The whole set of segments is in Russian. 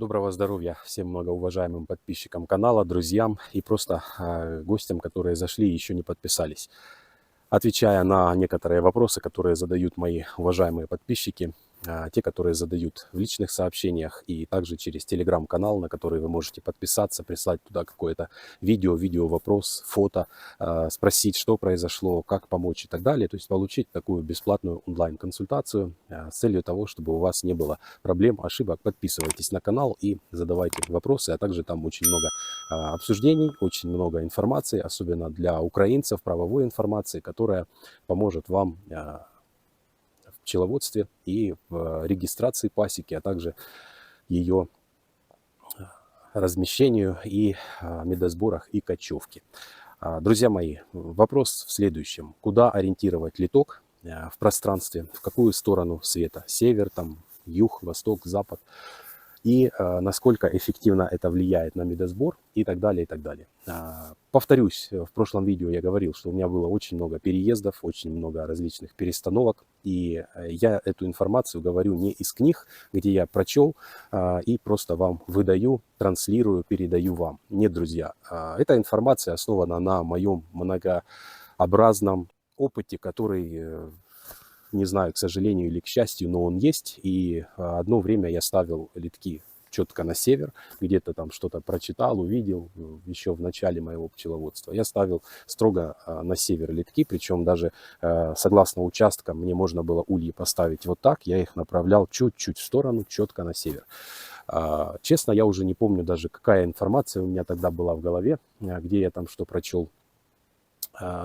Доброго здоровья всем многоуважаемым подписчикам канала, друзьям и просто гостям, которые зашли и еще не подписались. Отвечая на некоторые вопросы, которые задают мои уважаемые подписчики, те, которые задают в личных сообщениях и также через телеграм-канал, на который вы можете подписаться, прислать туда какое-то видео, вопрос, фото, спросить, что произошло, как помочь и так далее. То есть получить такую бесплатную онлайн-консультацию с целью того, чтобы у вас не было проблем, ошибок. Подписывайтесь на канал и задавайте вопросы, а также там очень много обсуждений, очень много информации, особенно для украинцев, правовой информации, которая поможет вам в пчеловодстве и в регистрации пасеки, а также ее размещению и медосборах и кочевке. Друзья мои, вопрос в следующем. Куда ориентировать литок в пространстве, в какую сторону света? Север, там, юг, восток, запад? И насколько эффективно это влияет на медосбор и так далее, и так далее. Повторюсь, в прошлом видео я говорил, что у меня было очень много переездов, очень много различных перестановок, и я эту информацию говорю не из книг, где я прочел и просто вам выдаю, транслирую, передаю вам. Нет, друзья, эта информация основана на моем многообразном опыте, который... Не знаю, к сожалению или к счастью, но он есть. И одно время я ставил литки четко на север, где-то там что-то прочитал, увидел еще в начале моего пчеловодства. Я ставил строго на север литки, причем даже согласно участкам мне можно было ульи поставить вот так. Я их направлял чуть-чуть в сторону, четко на север. Честно, я уже не помню даже, какая информация у меня тогда была в голове, где я там что прочел.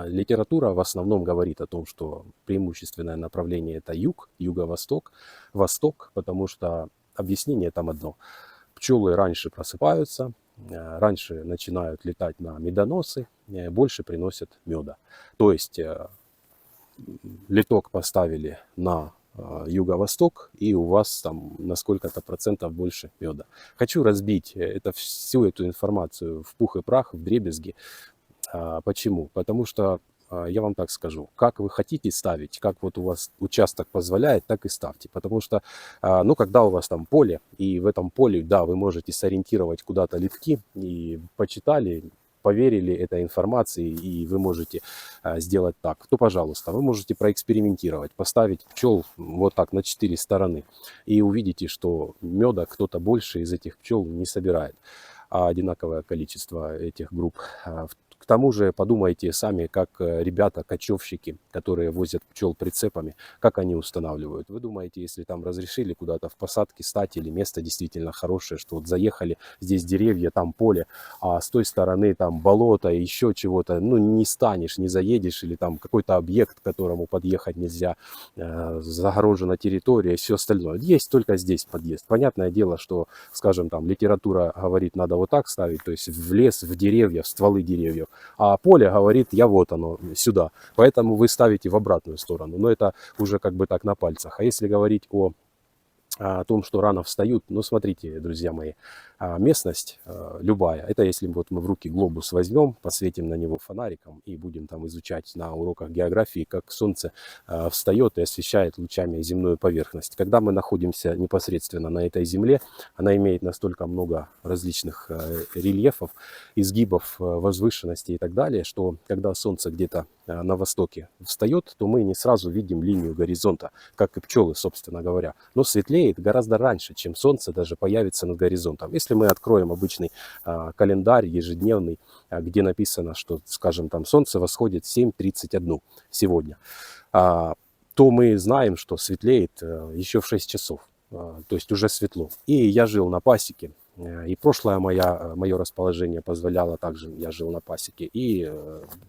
Литература в основном говорит о том, что преимущественное направление это юг, юго-восток, восток, потому что объяснение там одно. Пчелы раньше просыпаются, раньше начинают летать на медоносы, больше приносят меда. То есть литок поставили на юго-восток, и у вас там на сколько-то процентов больше меда. Хочу разбить всю эту информацию в пух и прах, в дребезги. Почему? Потому что, я вам так скажу, как вы хотите ставить, как вот у вас участок позволяет, так и ставьте. Потому что, ну, когда у вас там поле, и в этом поле, да, вы можете сориентировать куда-то литки, и почитали, поверили этой информации, и вы можете сделать так, то, пожалуйста, вы можете проэкспериментировать, поставить пчел вот так на 4 стороны, и увидите, что меда кто-то больше из этих пчел не собирает, а одинаковое количество этих групп. К тому же подумайте сами, как ребята, кочевщики, которые возят пчел прицепами, как они устанавливают. Вы думаете, если там разрешили куда-то в посадке стать, или место действительно хорошее, что вот заехали, здесь деревья, там поле, а с той стороны там болото, еще чего-то, ну не станешь, не заедешь, или там какой-то объект, к которому подъехать нельзя, загорожена территория и все остальное. Есть только здесь подъезд. Понятное дело, что, скажем, там литература говорит, надо вот так ставить, то есть в лес, в деревья, в стволы деревьев. А поле говорит, я вот оно, сюда. Поэтому вы ставите в обратную сторону. Но это уже как бы так на пальцах. А если говорить о том, что рано встают, ну, смотрите, друзья мои, местность любая, это если вот мы в руки глобус возьмем, посветим на него фонариком и будем там изучать на уроках географии, как солнце встает и освещает лучами земную поверхность. Когда мы находимся непосредственно на этой земле, она имеет настолько много различных рельефов, изгибов, возвышенностей и так далее, что когда солнце где-то на востоке встает, то мы не сразу видим линию горизонта, как и пчелы, собственно говоря. Но светлеет гораздо раньше, чем солнце даже появится над горизонтом. Если мы откроем обычный календарь ежедневный, где написано, что, скажем, там солнце восходит в 7:31 сегодня, то мы знаем, что светлеет еще в 6 часов. То есть уже светло. И я жил на пасеке. И прошлое мое расположение позволяло также, я жил на пасеке. И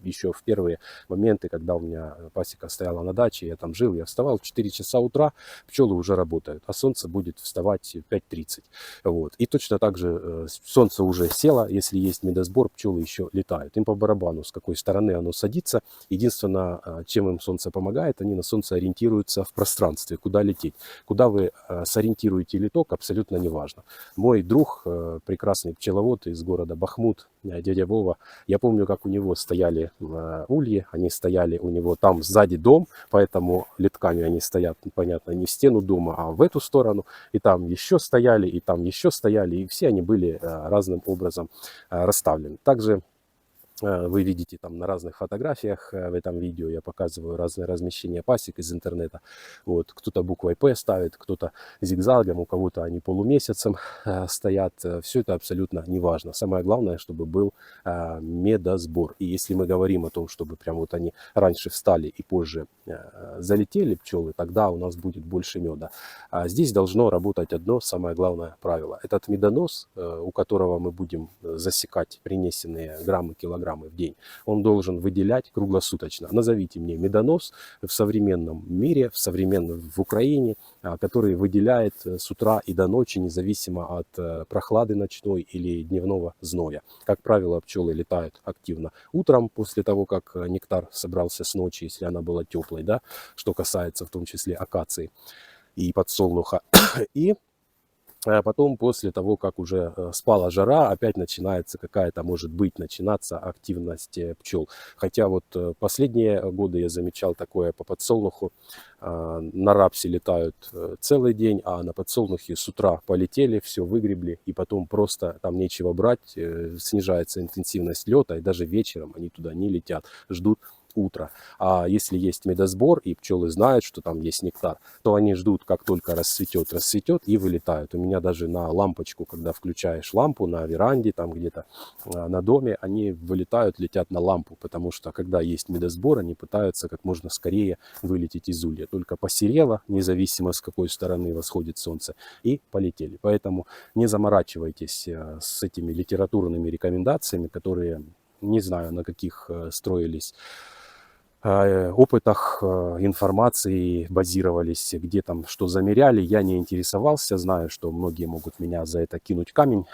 еще в первые моменты, когда у меня пасека стояла на даче, я там жил, я вставал в 4 часа утра, пчелы уже работают, а солнце будет вставать в 5:30. Вот. И точно так же солнце уже село, если есть медосбор, пчелы еще летают. Им по барабану, с какой стороны оно садится. Единственное, чем им солнце помогает, они на солнце ориентируются в пространстве, куда лететь. Куда вы сориентируете литок, абсолютно неважно. Мой друг, друг, прекрасный пчеловод из города Бахмут, дядя Вова. Я помню, как у него стояли ульи, они стояли у него там сзади дом, поэтому литками они стоят, понятно, не в стену дома, а в эту сторону. И там еще стояли, и там еще стояли, и все они были разным образом расставлены. Также вы видите там на разных фотографиях в этом видео, я показываю разные размещения пасек из интернета. Вот, кто-то буквой П ставит, кто-то зигзагом, у кого-то они полумесяцем стоят. Все это абсолютно не важно. Самое главное, чтобы был медосбор. И если мы говорим о том, чтобы прям вот они раньше встали и позже залетели пчелы, тогда у нас будет больше меда. А здесь должно работать одно самое главное правило. Этот медонос, у которого мы будем засекать принесенные граммы, килограммы в день, он должен выделять круглосуточно. Назовите мне медонос в современном мире, в Украине, который выделяет с утра и до ночи, независимо от прохлады ночной или дневного зноя. Как правило, пчелы летают активно утром, после того, как нектар собрался с ночи, если она была теплой, да, что касается в том числе акации и подсолнуха. И потом, после того, как уже спала жара, опять начинается какая-то, может быть, начинаться активность пчел. Хотя вот последние годы я замечал такое по подсолнуху. На рапсе летают целый день, а на подсолнухе с утра полетели, все выгребли, и потом просто там нечего брать, снижается интенсивность лета, и даже вечером они туда не летят, ждут утро. А если есть медосбор и пчелы знают, что там есть нектар, то они ждут, как только рассветет и вылетают. У меня даже на лампочку, когда включаешь лампу на веранде, там где-то на доме, они вылетают, летят на лампу, потому что когда есть медосбор, они пытаются как можно скорее вылететь из улья. Только посерело, независимо с какой стороны восходит солнце, и полетели. Поэтому не заморачивайтесь с этими литературными рекомендациями, которые не знаю, на каких строились опытах, информации базировались, где там что замеряли, я не интересовался. Знаю, что многие могут меня за это кинуть камень,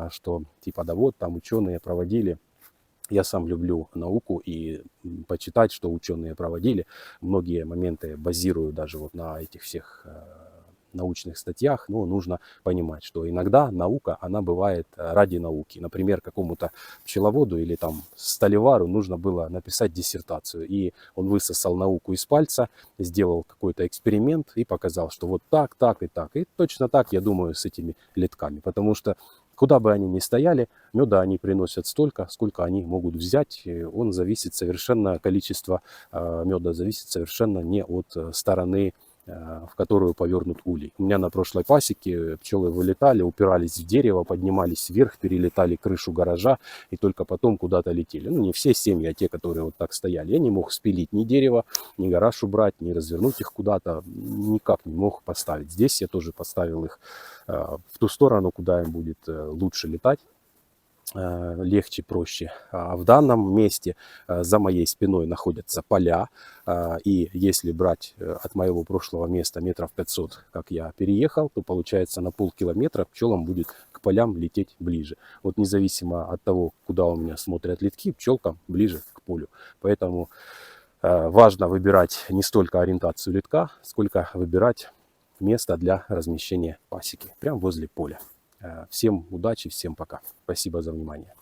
что типа да вот там ученые проводили. Я сам люблю науку и почитать, что ученые проводили. Многие моменты базирую даже вот на этих всех научных статьях, но нужно понимать, что иногда наука, она бывает ради науки. Например, какому-то пчеловоду или там сталевару нужно было написать диссертацию, и он высосал науку из пальца, сделал какой-то эксперимент и показал, что вот так, так и так. И точно так, я думаю, с этими литками, потому что куда бы они ни стояли, меда они приносят столько, сколько они могут взять. Он зависит совершенно, количество меда зависит совершенно не от стороны, в которую повернут улей. У меня на прошлой пасеке пчелы вылетали, упирались в дерево, поднимались вверх, перелетали крышу гаража и только потом куда-то летели. Ну, не все семьи, а те, которые вот так стояли. Я не мог спилить ни дерево, ни гараж убрать, ни развернуть их куда-то. Никак не мог поставить. Здесь я тоже поставил их в ту сторону, куда им будет лучше летать, легче, проще. В данном месте за моей спиной находятся поля, и если брать от моего прошлого места метров 500, как я переехал, то получается на полкилометра пчелам будет к полям лететь ближе. Вот независимо от того, куда у меня смотрят литки, пчелкам ближе к полю. Поэтому важно выбирать не столько ориентацию литка, сколько выбирать место для размещения пасеки прямо возле поля. Всем удачи, всем пока. Спасибо за внимание.